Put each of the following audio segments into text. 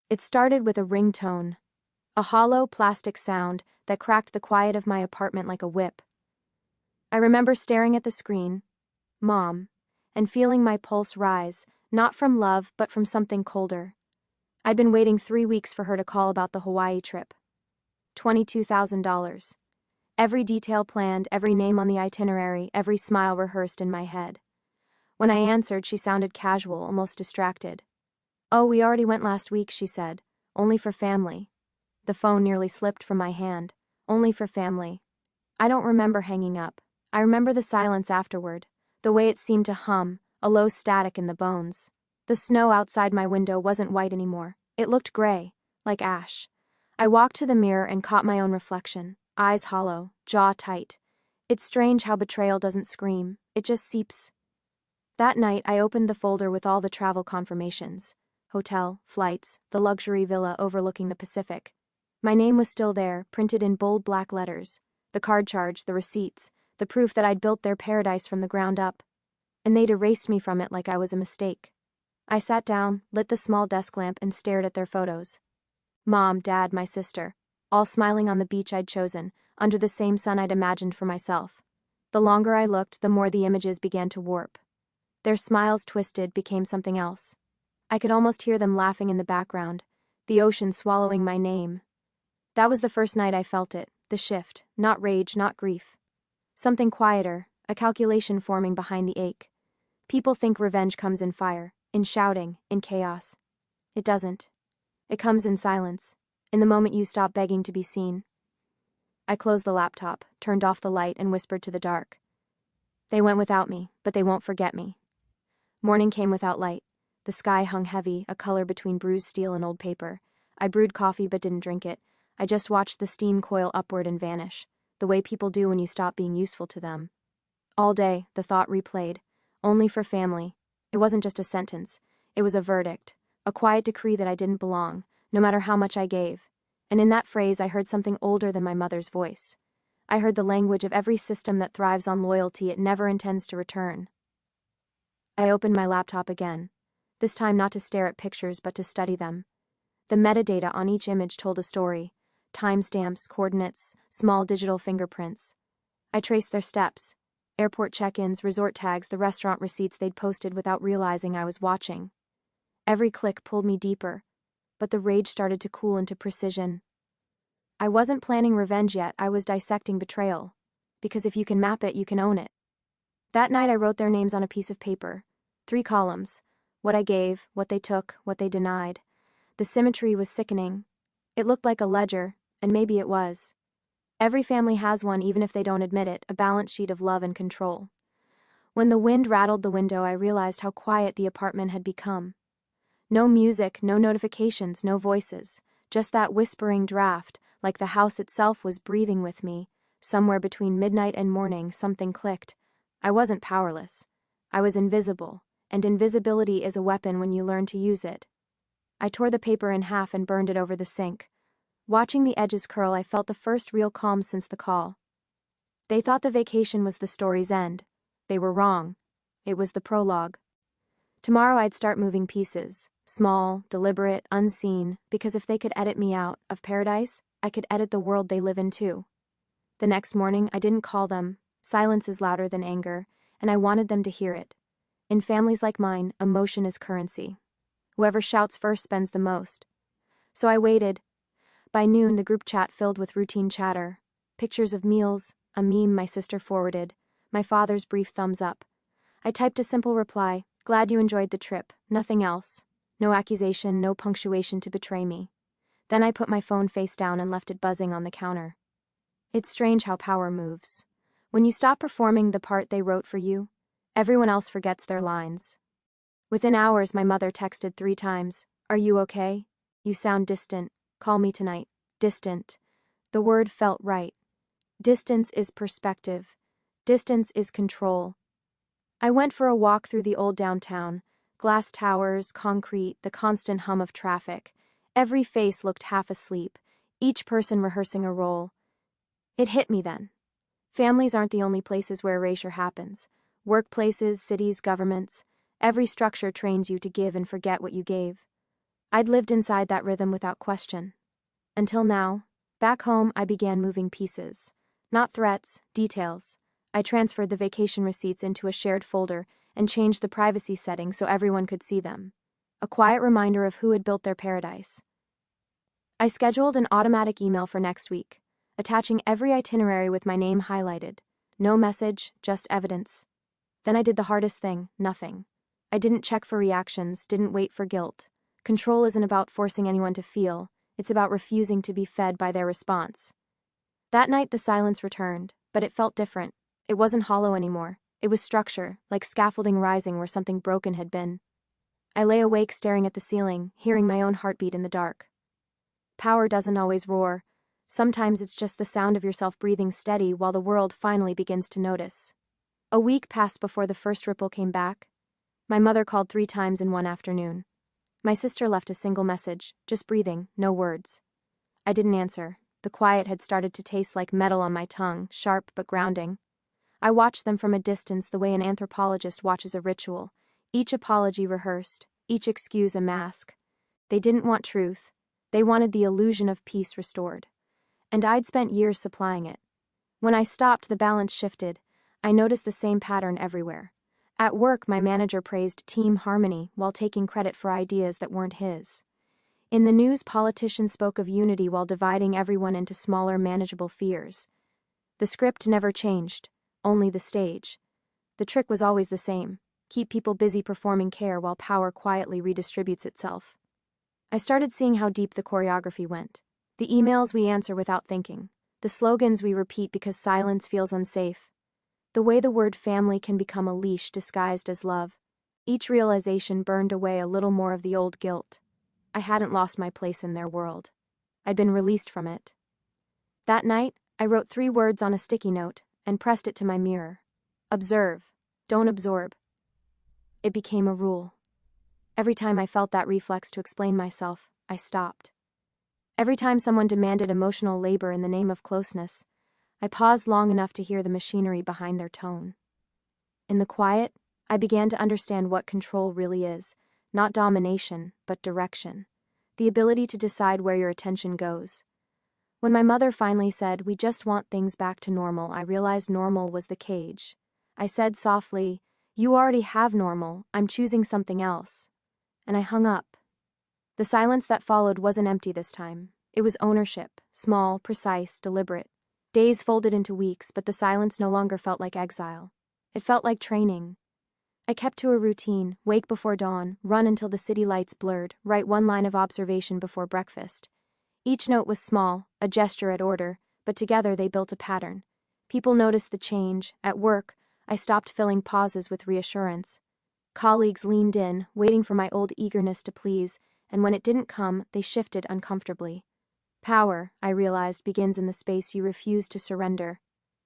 It started with a ringtone, a hollow plastic sound that cracked the quiet of my apartment like a whip. I remember staring at the screen, Mom, and feeling my pulse rise, not from love but from something colder. I'd been waiting 3 weeks for her to call about the Hawaii trip. $22,000. Every detail planned, every name on the itinerary, every smile rehearsed in my head. When I answered, she sounded casual, almost distracted. "Oh, we already went last week," she said. "Only for family." The phone nearly slipped from my hand. Only for family. I don't remember hanging up. I remember the silence afterward, the way it seemed to hum, a low static in the bones. The snow outside my window wasn't white anymore. It looked gray, like ash. I walked to the mirror and caught my own reflection, eyes hollow, jaw tight. It's strange how betrayal doesn't scream, it just seeps. That night, I opened the folder with all the travel confirmations. Hotel, flights, the luxury villa overlooking the Pacific. My name was still there, printed in bold black letters. The card charge, the receipts, the proof that I'd built their paradise from the ground up. And they'd erased me from it like I was a mistake. I sat down, lit the small desk lamp, and stared at their photos. Mom, Dad, my sister, all smiling on the beach I'd chosen, under the same sun I'd imagined for myself. The longer I looked, the more the images began to warp. Their smiles twisted, became something else. I could almost hear them laughing in the background, the ocean swallowing my name. That was the first night I felt it, the shift, not rage, not grief. Something quieter, a calculation forming behind the ache. People think revenge comes in fire, in shouting, in chaos. It doesn't. It comes in silence, in the moment you stop begging to be seen. I closed the laptop, turned off the light, and whispered to the dark. They went without me, but they won't forget me. Morning came without light. The sky hung heavy, a color between bruised steel and old paper. I brewed coffee but didn't drink it. I just watched the steam coil upward and vanish, the way people do when you stop being useful to them. All day, the thought replayed. Only for family. It wasn't just a sentence. It was a verdict, a quiet decree that I didn't belong, no matter how much I gave. And in that phrase I heard something older than my mother's voice. I heard the language of every system that thrives on loyalty it never intends to return. I opened my laptop again, this time not to stare at pictures but to study them. The metadata on each image told a story. Timestamps, coordinates, small digital fingerprints. I traced their steps. Airport check-ins, resort tags, the restaurant receipts they'd posted without realizing I was watching. Every click pulled me deeper, but the rage started to cool into precision. I wasn't planning revenge yet, I was dissecting betrayal. Because if you can map it, you can own it. That night I wrote their names on a piece of paper. 3 columns. What I gave, what they took, what they denied. The symmetry was sickening. It looked like a ledger, and maybe it was. Every family has one, even if they don't admit it, a balance sheet of love and control. When the wind rattled the window, I realized how quiet the apartment had become. No music, no notifications, no voices, just that whispering draft, like the house itself was breathing with me. Somewhere between midnight and morning, something clicked. I wasn't powerless. I was invisible, and invisibility is a weapon when you learn to use it. I tore the paper in half and burned it over the sink. Watching the edges curl, I felt the first real calm since the call. They thought the vacation was the story's end. They were wrong. It was the prologue. Tomorrow I'd start moving pieces, small, deliberate, unseen, because if they could edit me out of paradise, I could edit the world they live in too. The next morning, I didn't call them. Silence is louder than anger, and I wanted them to hear it. In families like mine, emotion is currency. Whoever shouts first spends the most. So I waited. By noon, the group chat filled with routine chatter. Pictures of meals, a meme my sister forwarded, my father's brief thumbs up. I typed a simple reply, "Glad you enjoyed the trip, nothing else." No accusation, no punctuation to betray me. Then I put my phone face down and left it buzzing on the counter. It's strange how power moves. When you stop performing the part they wrote for you, everyone else forgets their lines. Within hours, my mother texted 3 times, "Are you okay? You sound distant. Call me tonight." Distant. The word felt right. Distance is perspective. Distance is control. I went for a walk through the old downtown. Glass towers, concrete, the constant hum of traffic. Every face looked half asleep, each person rehearsing a role. It hit me then. Families aren't the only places where erasure happens. Workplaces, cities, governments. Every structure trains you to give and forget what you gave. I'd lived inside that rhythm without question. Until now, back home, I began moving pieces. Not threats, details. I transferred the vacation receipts into a shared folder and changed the privacy settings so everyone could see them. A quiet reminder of who had built their paradise. I scheduled an automatic email for next week, attaching every itinerary with my name highlighted. No message, just evidence. Then I did the hardest thing, nothing. I didn't check for reactions, didn't wait for guilt. Control isn't about forcing anyone to feel, it's about refusing to be fed by their response. That night the silence returned, but it felt different. It wasn't hollow anymore. It was structure, like scaffolding rising where something broken had been. I lay awake staring at the ceiling, hearing my own heartbeat in the dark. Power doesn't always roar. Sometimes it's just the sound of yourself breathing steady while the world finally begins to notice. A week passed before the first ripple came back. My mother called 3 times in one afternoon. My sister left a single message, just breathing, no words. I didn't answer. The quiet had started to taste like metal on my tongue, sharp but grounding. I watched them from a distance the way an anthropologist watches a ritual, each apology rehearsed, each excuse a mask. They didn't want truth. They wanted the illusion of peace restored. And I'd spent years supplying it. When I stopped, the balance shifted. I noticed the same pattern everywhere. At work, my manager praised team harmony while taking credit for ideas that weren't his. In the news, politicians spoke of unity while dividing everyone into smaller, manageable fears. The script never changed, only the stage. The trick was always the same: keep people busy performing care while power quietly redistributes itself. I started seeing how deep the choreography went. The emails we answer without thinking. The slogans we repeat because silence feels unsafe. The way the word family can become a leash disguised as love. Each realization burned away a little more of the old guilt. I hadn't lost my place in their world. I'd been released from it. That night, I wrote 3 words on a sticky note and pressed it to my mirror. Observe. Don't absorb. It became a rule. Every time I felt that reflex to explain myself, I stopped. Every time someone demanded emotional labor in the name of closeness, I paused long enough to hear the machinery behind their tone. In the quiet, I began to understand what control really is, not domination, but direction. The ability to decide where your attention goes. When my mother finally said, "We just want things back to normal," I realized normal was the cage. I said softly, "You already have normal, I'm choosing something else." And I hung up. The silence that followed wasn't empty this time. It was ownership, small, precise, deliberate. Days folded into weeks, but the silence no longer felt like exile. It felt like training. I kept to a routine: wake before dawn, run until the city lights blurred, write 1 line of observation before breakfast. Each note was small, a gesture at order, but together they built a pattern. People noticed the change. At work, I stopped filling pauses with reassurance. Colleagues leaned in, waiting for my old eagerness to please, and when it didn't come, they shifted uncomfortably. Power, I realized, begins in the space you refuse to surrender.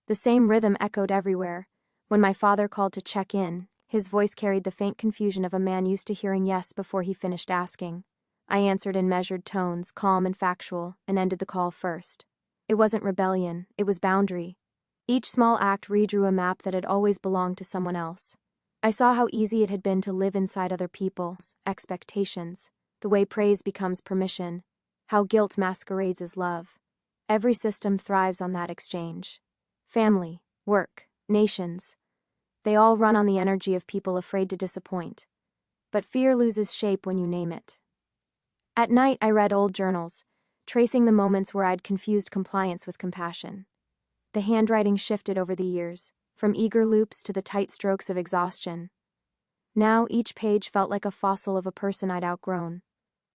The same rhythm echoed everywhere. When my father called to check in, his voice carried the faint confusion of a man used to hearing yes before he finished asking. I answered in measured tones, calm and factual, and ended the call first. It wasn't rebellion, it was boundary. Each small act redrew a map that had always belonged to someone else. I saw how easy it had been to live inside other people's expectations, the way praise becomes permission, how guilt masquerades as love. Every system thrives on that exchange. Family, work, nations. They all run on the energy of people afraid to disappoint. But fear loses shape when you name it. At night, I read old journals, tracing the moments where I'd confused compliance with compassion. The handwriting shifted over the years, from eager loops to the tight strokes of exhaustion. Now each page felt like a fossil of a person I'd outgrown.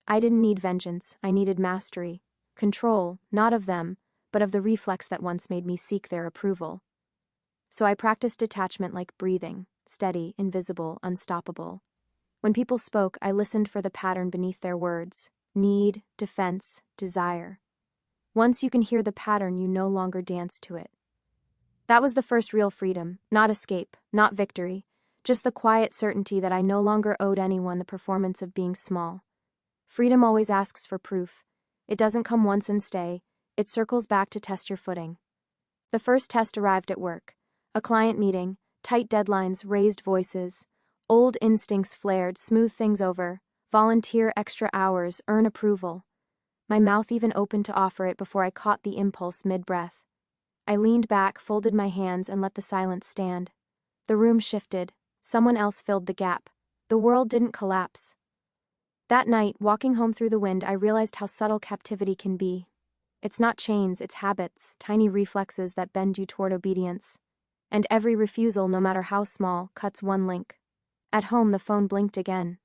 I didn't need vengeance, I needed mastery. Control, not of them, but of the reflex that once made me seek their approval. So I practiced detachment like breathing, steady, invisible, unstoppable. When people spoke, I listened for the pattern beneath their words: need, defense, desire. Once you can hear the pattern, you no longer dance to it. That was the first real freedom, not escape, not victory, just the quiet certainty that I no longer owed anyone the performance of being small. Freedom always asks for proof. It doesn't come once and stay, it circles back to test your footing. The first test arrived at work. A client meeting, tight deadlines, raised voices. Old instincts flared: smooth things over, Volunteer extra hours, earn approval. My mouth even opened to offer it before I caught the impulse mid-breath. I leaned back, folded my hands, and let the silence stand. The room shifted. Someone else filled the gap. The world didn't collapse. That night, walking home through the wind, I realized how subtle captivity can be. It's not chains, it's habits, tiny reflexes that bend you toward obedience. And every refusal, no matter how small, cuts one link. At home, the phone blinked again.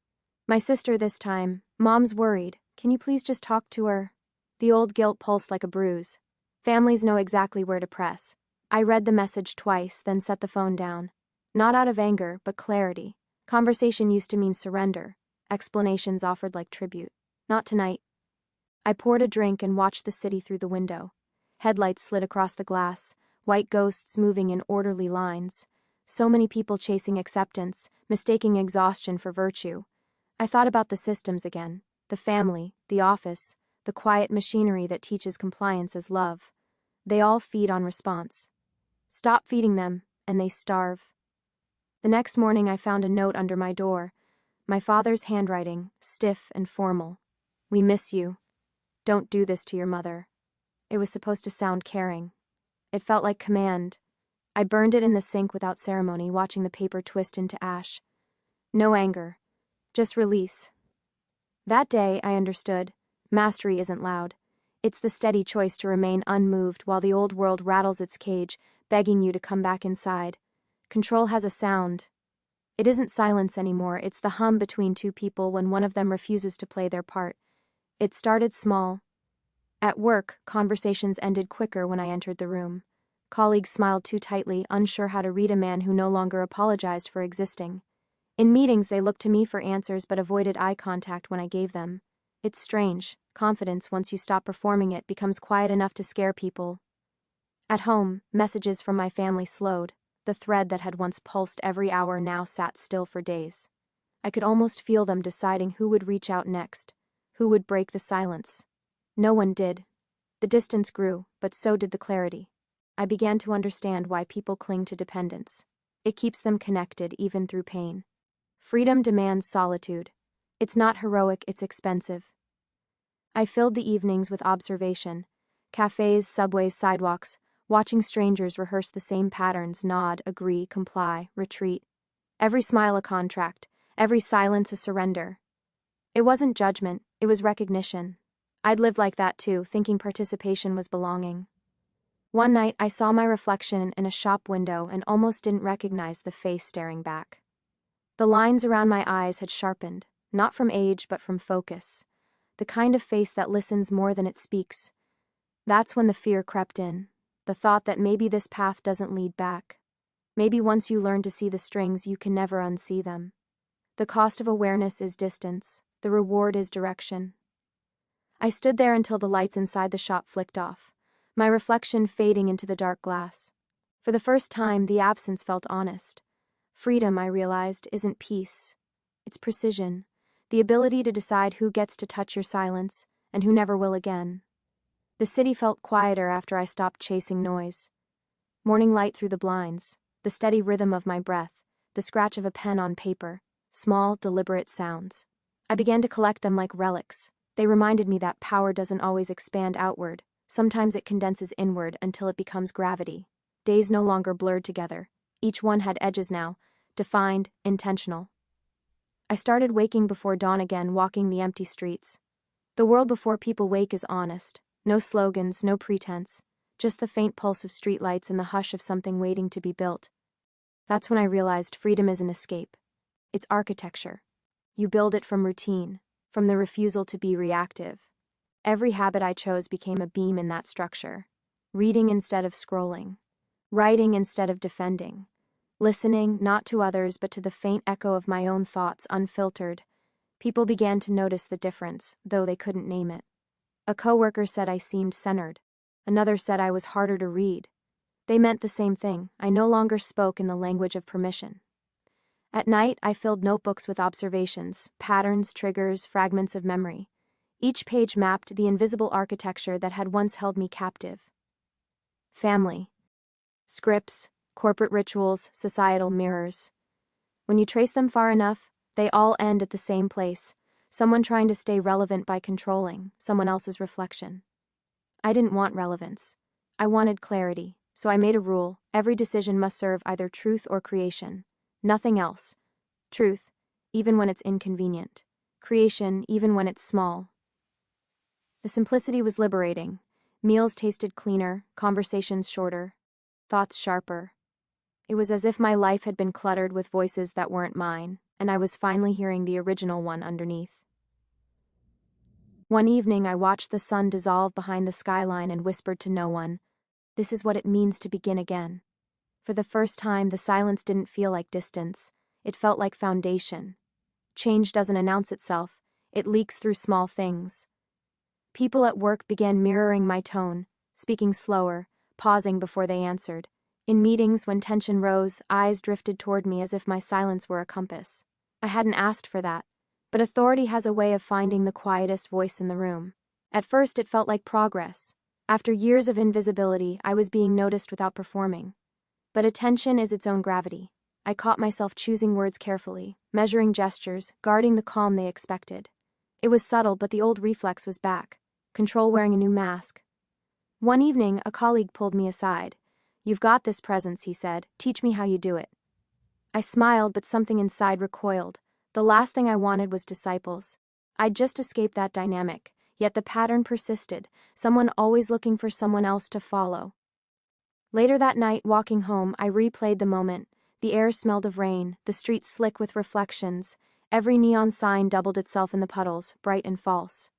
My sister this time. Mom's worried. Can you please just talk to her? The old guilt pulsed like a bruise. Families know exactly where to press. I read the message twice, then set the phone down. Not out of anger, but clarity. Conversation used to mean surrender. Explanations offered like tribute. Not tonight. I poured a drink and watched the city through the window. Headlights slid across the glass, white ghosts moving in orderly lines. So many people chasing acceptance, mistaking exhaustion for virtue. I thought about the systems again. The family, the office, the quiet machinery that teaches compliance as love. They all feed on response. Stop feeding them, and they starve. The next morning I found a note under my door. My father's handwriting, stiff and formal. We miss you. Don't do this to your mother. It was supposed to sound caring. It felt like command. I burned it in the sink without ceremony, watching the paper twist into ash. No anger. Just release. That day, I understood. Mastery isn't loud. It's the steady choice to remain unmoved while the old world rattles its cage, begging you to come back inside. Control has a sound. It isn't silence anymore, it's the hum between two people when one of them refuses to play their part. It started small. At work, conversations ended quicker when I entered the room. Colleagues smiled too tightly, unsure how to read a man who no longer apologized for existing. In meetings, they looked to me for answers but avoided eye contact when I gave them. It's strange. Confidence, once you stop performing it, becomes quiet enough to scare people. At home, messages from my family slowed. The thread that had once pulsed every hour now sat still for days. I could almost feel them deciding who would reach out next, who would break the silence. No one did. The distance grew, but so did the clarity. I began to understand why people cling to dependence. It keeps them connected even through pain. Freedom demands solitude. It's not heroic, it's expensive. I filled the evenings with observation. Cafes, subways, sidewalks, watching strangers rehearse the same patterns: nod, agree, comply, retreat. Every smile a contract, every silence a surrender. It wasn't judgment, it was recognition. I'd lived like that too, thinking participation was belonging. One night I saw my reflection in a shop window and almost didn't recognize the face staring back. The lines around my eyes had sharpened, not from age but from focus. The kind of face that listens more than it speaks. That's when the fear crept in. The thought that maybe this path doesn't lead back. Maybe once you learn to see the strings, you can never unsee them. The cost of awareness is distance. The reward is direction. I stood there until the lights inside the shop flicked off, my reflection fading into the dark glass. For the first time, the absence felt honest. Freedom, I realized, isn't peace. It's precision. The ability to decide who gets to touch your silence and who never will again. The city felt quieter after I stopped chasing noise. Morning light through the blinds, the steady rhythm of my breath, the scratch of a pen on paper, small, deliberate sounds. I began to collect them like relics. They reminded me that power doesn't always expand outward. Sometimes it condenses inward until it becomes gravity. Days no longer blurred together. Each one had edges now, defined, intentional. I started waking before dawn again, walking the empty streets. The world before people wake is honest. No slogans, no pretense. Just the faint pulse of streetlights and the hush of something waiting to be built. That's when I realized freedom isn't escape. It's architecture. You build it from routine, from the refusal to be reactive. Every habit I chose became a beam in that structure. Reading instead of scrolling. Writing instead of defending. Listening, not to others but to the faint echo of my own thoughts, unfiltered. People began to notice the difference, though they couldn't name it. A coworker said I seemed centered. Another said I was harder to read. They meant the same thing. I no longer spoke in the language of permission. At night, I filled notebooks with observations, patterns, triggers, fragments of memory. Each page mapped the invisible architecture that had once held me captive. Family. Scripts, corporate rituals, societal mirrors. When you trace them far enough, they all end at the same place. Someone trying to stay relevant by controlling someone else's reflection. I didn't want relevance. I wanted clarity, so I made a rule: every decision must serve either truth or creation. Nothing else. Truth, even when it's inconvenient. Creation, even when it's small. The simplicity was liberating. Meals tasted cleaner, conversations shorter, thoughts sharper. It was as if my life had been cluttered with voices that weren't mine, and I was finally hearing the original one underneath. One evening, I watched the sun dissolve behind the skyline and whispered to no one, "This is what it means to begin again." For the first time, the silence didn't feel like distance. It felt like foundation. Change doesn't announce itself. It leaks through small things. People at work began mirroring my tone, speaking slower, pausing before they answered. In meetings, when tension rose, eyes drifted toward me as if my silence were a compass. I hadn't asked for that, but authority has a way of finding the quietest voice in the room. At first, it felt like progress. After years of invisibility, I was being noticed without performing. But attention is its own gravity. I caught myself choosing words carefully, measuring gestures, guarding the calm they expected. It was subtle, but the old reflex was back. Control wearing a new mask. One evening, a colleague pulled me aside. "You've got this presence," he said. "Teach me how you do it." I smiled, but something inside recoiled. The last thing I wanted was disciples. I'd just escaped that dynamic, yet the pattern persisted, someone always looking for someone else to follow. Later that night, walking home, I replayed the moment. The air smelled of rain, the streets slick with reflections. Every neon sign doubled itself in the puddles, bright and false.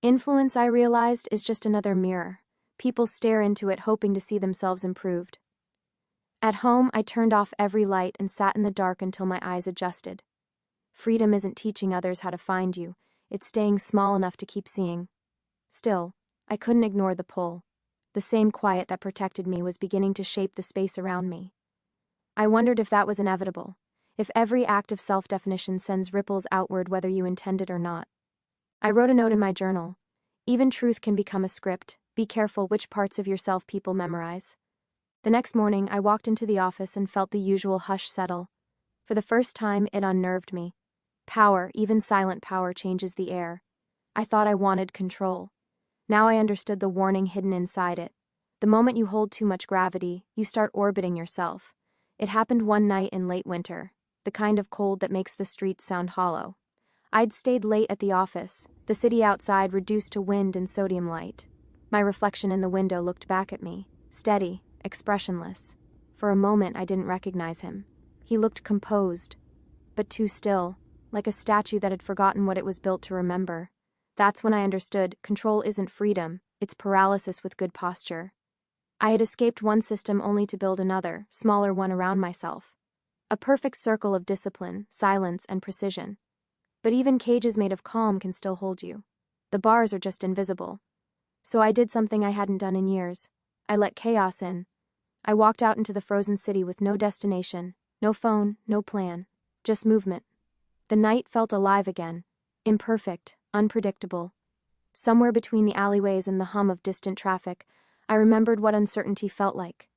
Influence, I realized, is just another mirror. People stare into it hoping to see themselves improved. At home, I turned off every light and sat in the dark until my eyes adjusted. Freedom isn't teaching others how to find you, it's staying small enough to keep seeing. Still, I couldn't ignore the pull. The same quiet that protected me was beginning to shape the space around me. I wondered if that was inevitable, if every act of self-definition sends ripples outward whether you intend it or not. I wrote a note in my journal. Even truth can become a script. Be careful which parts of yourself people memorize. The next morning, I walked into the office and felt the usual hush settle. For the first time, it unnerved me. Power, even silent power, changes the air. I thought I wanted control. Now I understood the warning hidden inside it. The moment you hold too much gravity, you start orbiting yourself. It happened one night in late winter, the kind of cold that makes the streets sound hollow. I'd stayed late at the office, the city outside reduced to wind and sodium light. My reflection in the window looked back at me, steady, expressionless. For a moment, I didn't recognize him. He looked composed, but too still, like a statue that had forgotten what it was built to remember. That's when I understood control isn't freedom, it's paralysis with good posture. I had escaped one system only to build another, smaller one around myself. A perfect circle of discipline, silence, and precision. But even cages made of calm can still hold you. The bars are just invisible. So I did something I hadn't done in years. I let chaos in. I walked out into the frozen city with no destination, no phone, no plan, just movement. The night felt alive again, imperfect, unpredictable. Somewhere between the alleyways and the hum of distant traffic, I remembered what uncertainty felt like.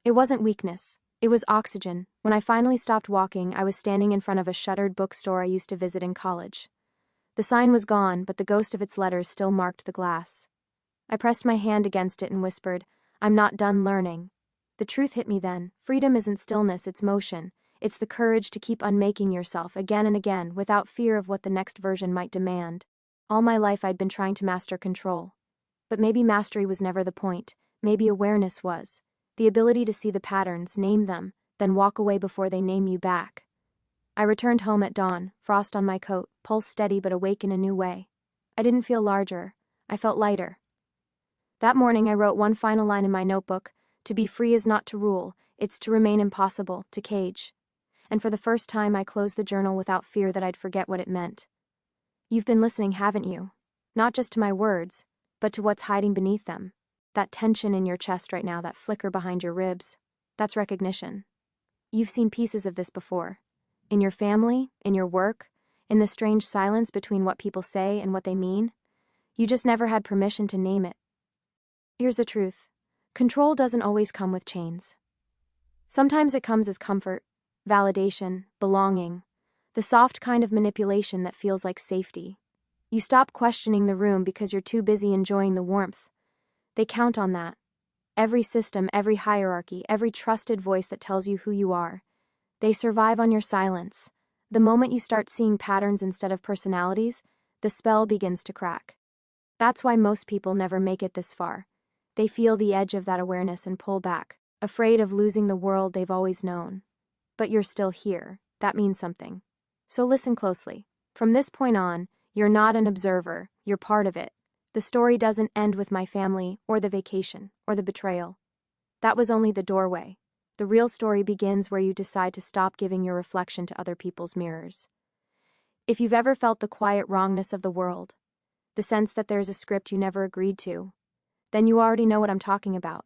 It wasn't weakness, it was oxygen. When I finally stopped walking, I was standing in front of a shuttered bookstore I used to visit in college. The sign was gone, but the ghost of its letters still marked the glass. I pressed my hand against it and whispered, "I'm not done learning." The truth hit me then. Freedom isn't stillness, it's motion. It's the courage to keep unmaking yourself again and again without fear of what the next version might demand. All my life I'd been trying to master control. But maybe mastery was never the point. Maybe awareness was. The ability to see the patterns, name them, then walk away before they name you back. I returned home at dawn, frost on my coat, pulse steady but awake in a new way. I didn't feel larger. I felt lighter. That morning I wrote one final line in my notebook: "To be free is not to rule, it's to remain impossible, to cage." And for the first time I closed the journal without fear that I'd forget what it meant. You've been listening, haven't you? Not just to my words, but to what's hiding beneath them. That tension in your chest right now, that flicker behind your ribs, that's recognition. You've seen pieces of this before. In your family, in your work, in the strange silence between what people say and what they mean. You just never had permission to name it. Here's the truth. Control doesn't always come with chains. Sometimes it comes as comfort, validation, belonging. The soft kind of manipulation that feels like safety. You stop questioning the room because you're too busy enjoying the warmth. They count on that. Every system, every hierarchy, every trusted voice that tells you who you are. They survive on your silence. The moment you start seeing patterns instead of personalities, the spell begins to crack. That's why most people never make it this far. They feel the edge of that awareness and pull back, afraid of losing the world they've always known. But you're still here. That means something. So listen closely. From this point on, you're not an observer, you're part of it. The story doesn't end with my family, or the vacation, or the betrayal. That was only the doorway. The real story begins where you decide to stop giving your reflection to other people's mirrors. If you've ever felt the quiet wrongness of the world, the sense that there's a script you never agreed to, then you already know what I'm talking about.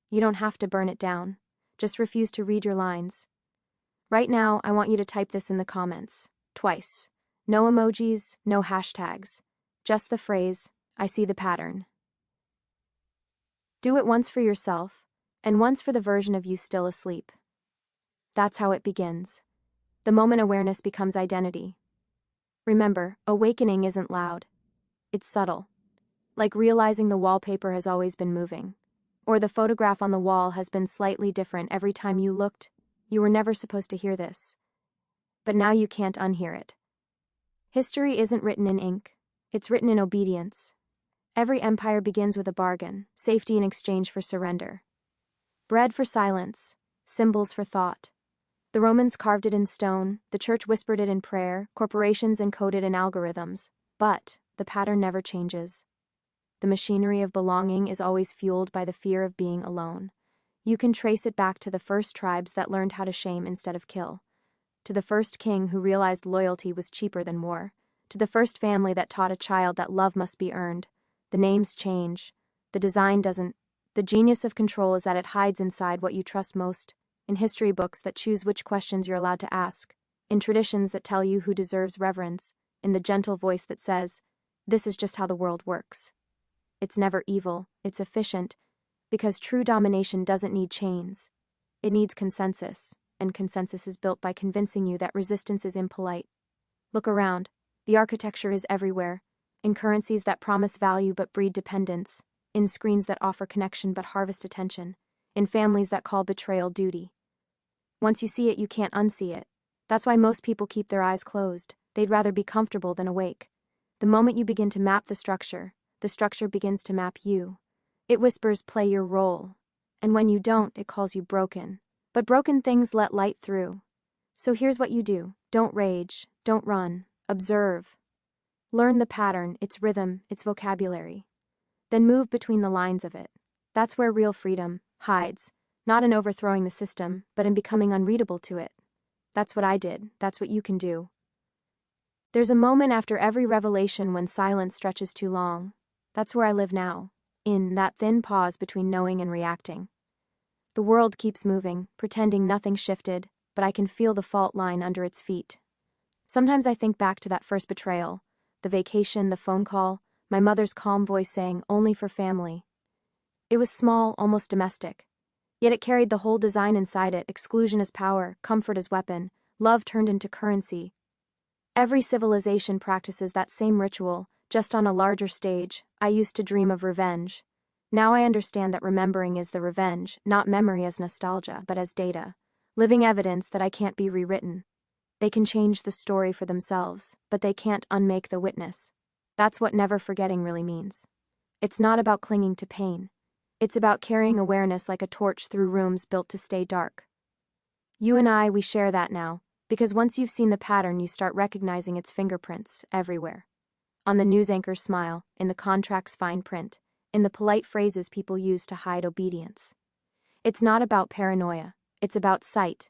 You don't have to burn it down. Just refuse to read your lines. Right now, I want you to type this in the comments. Twice. No emojis, no hashtags. Just the phrase, I see the pattern. Do it once for yourself, and once for the version of you still asleep. That's how it begins. The moment awareness becomes identity. Remember, awakening isn't loud. It's subtle. Like realizing the wallpaper has always been moving. Or the photograph on the wall has been slightly different every time you looked. You were never supposed to hear this. But now you can't unhear it. History isn't written in ink. It's written in obedience. Every empire begins with a bargain, safety in exchange for surrender. Bread for silence, symbols for thought. The Romans carved it in stone, the church whispered it in prayer, corporations encoded in algorithms. But the pattern never changes. The machinery of belonging is always fueled by the fear of being alone. You can trace it back to the first tribes that learned how to shame instead of kill. To the first king who realized loyalty was cheaper than war. To the first family that taught a child that love must be earned. The names change. The design doesn't. The genius of control is that it hides inside what you trust most. In history books that choose which questions you're allowed to ask. In traditions that tell you who deserves reverence. In the gentle voice that says, this is just how the world works. It's never evil, it's efficient, because true domination doesn't need chains. It needs consensus, and consensus is built by convincing you that resistance is impolite. Look around. The architecture is everywhere. In currencies that promise value but breed dependence. In screens that offer connection but harvest attention. In families that call betrayal duty. Once you see it, you can't unsee it. That's why most people keep their eyes closed. They'd rather be comfortable than awake. The moment you begin to map the structure begins to map you. It whispers, play your role. And when you don't, it calls you broken. But broken things let light through. So here's what you do. Don't rage. Don't run. Observe. Learn the pattern, its rhythm, its vocabulary. Then move between the lines of it. That's where real freedom hides. Not in overthrowing the system, but in becoming unreadable to it. That's what I did. That's what you can do. There's a moment after every revelation when silence stretches too long. That's where I live now. In that thin pause between knowing and reacting. The world keeps moving, pretending nothing shifted, but I can feel the fault line under its feet. Sometimes I think back to that first betrayal, the vacation, the phone call, my mother's calm voice saying, only for family. It was small, almost domestic. Yet it carried the whole design inside it, exclusion as power, comfort as weapon, love turned into currency. Every civilization practices that same ritual, just on a larger stage. I used to dream of revenge. Now I understand that remembering is the revenge, not memory as nostalgia, but as data. Living evidence that I can't be rewritten. They can change the story for themselves, but they can't unmake the witness. That's what never forgetting really means. It's not about clinging to pain. It's about carrying awareness like a torch through rooms built to stay dark. You and we share that now, because once you've seen the pattern, you start recognizing its fingerprints everywhere. On the news anchor's smile, in the contract's fine print, in the polite phrases people use to hide obedience. It's not about paranoia, it's about sight.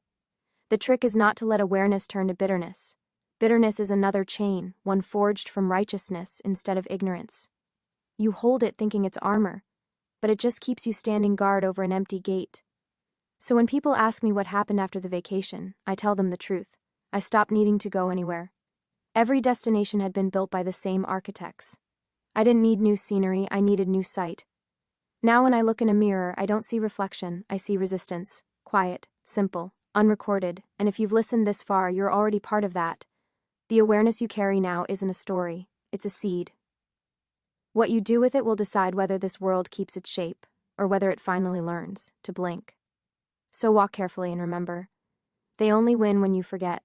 The trick is not to let awareness turn to bitterness. Bitterness is another chain, one forged from righteousness instead of ignorance. You hold it thinking it's armor, but it just keeps you standing guard over an empty gate. So when people ask me what happened after the vacation, I tell them the truth. I stopped needing to go anywhere. Every destination had been built by the same architects. I didn't need new scenery, I needed new sight. Now when I look in a mirror, I don't see reflection, I see resistance. Quiet, simple, unrecorded, and if you've listened this far, you're already part of that. The awareness you carry now isn't a story, it's a seed. What you do with it will decide whether this world keeps its shape, or whether it finally learns to blink. So walk carefully and remember, they only win when you forget.